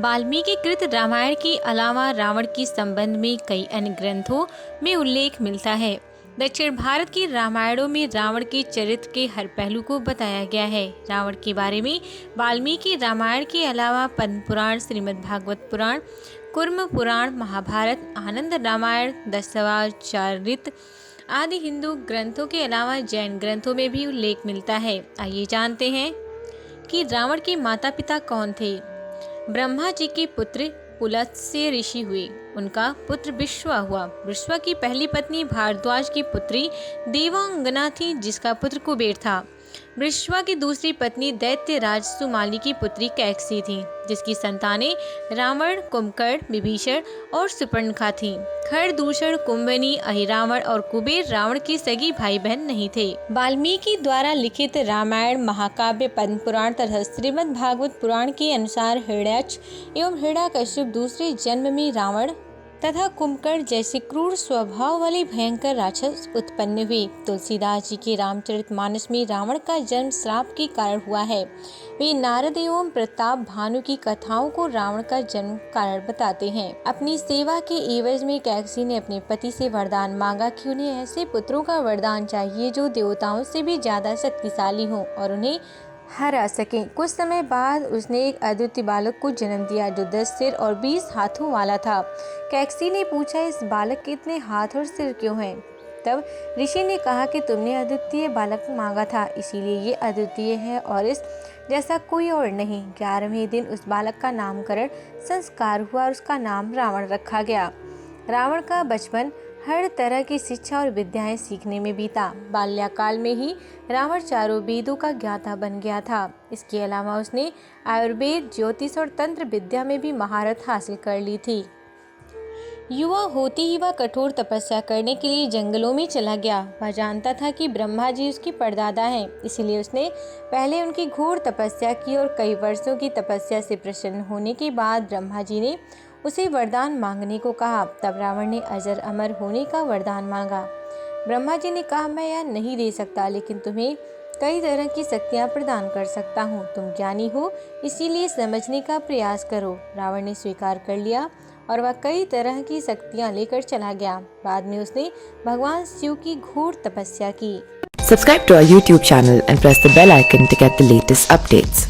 वाल्मीकि कृत रामायण के अलावा रावण के संबंध में कई अन्य ग्रंथों में उल्लेख मिलता है। दक्षिण भारत की रामायणों में रावण के चरित्र के हर पहलू को बताया गया है। रावण के बारे में वाल्मीकि रामायण के अलावा पद्म पुराण, श्रीमद् भागवत पुराण, कुर्म पुराण, महाभारत, आनंद रामायण, दशावतारचरित आदि हिंदू ग्रंथों के अलावा जैन ग्रंथों में भी उल्लेख मिलता है। आइए जानते हैं कि रावण के माता पिता कौन थे। ब्रह्मा जी के पुत्र पुलत्स्य ऋषि हुए। उनका पुत्र विश्वा हुआ। विश्वा की पहली पत्नी भारद्वाज की पुत्री देवांगना थी, जिसका पुत्र कुबेर था। विश्वा की दूसरी पत्नी दैत्य राज सुमाली की पुत्री कैकसी थी, जिसकी संतानें रावण, कुंभकर्ण, विभीषण और सुपर्णखा थीं। खरदूषण, कुंभनी, अहिरावण और कुबेर रावण के सगी भाई बहन नहीं थे। वाल्मीकि द्वारा लिखित रामायण, महाकाव्य, पद्म पुराण तथा श्रीमद् भागवत पुराण के अनुसार हिरण्याक्ष एवं हिरण्यकश्यप दूसरे जन्म में रावण तथा कुंभकर्ण जैसे क्रूर स्वभाव वाले भयंकर राक्षस उत्पन्न हुए। तुलसीदास जी के रामचरितमानस में रावण का जन्म श्राप के कारण हुआ है। वे नारद एवं प्रताप भानु की कथाओं को रावण का जन्म कारण बताते हैं। अपनी सेवा के एवज में कैकसी ने अपने पति से वरदान मांगा कि उन्हें ऐसे पुत्रों का वरदान चाहिए जो देवताओं से भी ज्यादा शक्तिशाली हों और उन्हें हरा सके। कुछ समय बाद उसने एक अद्वितीय बालक को जन्म दिया जो 10 सिर और 20 हाथों वाला था। कैकसी ने पूछा, इस बालक के इतने हाथ और सिर क्यों हैं? तब ऋषि ने कहा कि तुमने अद्वितीय बालक मांगा था, इसीलिए ये अद्वितीय है और इस जैसा कोई और नहीं। 11वें दिन उस बालक का नामकरण संस्कार हुआ और उसका नाम रावण रखा गया। रावण का बचपन हर तरह की शिक्षा और विद्याएं सीखने में बीता। बाल्यकाल में ही रावण चारों वेदों का ज्ञाता बन गया था। इसके अलावा उसने आयुर्वेद, ज्योतिष और तंत्र विद्या में भी महारत हासिल कर ली थी। युवा होते ही वह कठोर तपस्या करने के लिए जंगलों में चला गया। वह जानता था कि ब्रह्मा जी उसके परदादा हैं, इसलिए उसने पहले उनकी घोर तपस्या की और कई वर्षों की तपस्या से प्रसन्न होने के बाद ब्रह्मा जी ने उसे वरदान मांगने को कहा। तब रावण ने अजर अमर होने का वरदान मांगा। ब्रह्मा जी ने कहा, मैं यह नहीं दे सकता, लेकिन तुम्हें कई तरह की शक्तियां प्रदान कर सकता हूँ। तुम ज्ञानी हो, इसीलिए समझने का प्रयास करो। रावण ने स्वीकार कर लिया और वह कई तरह की शक्तियां लेकर चला गया। बाद में उसने भगवान शिव की घोर तपस्या की। Subscribe to our YouTube channel and press the bell icon to get the latest updates.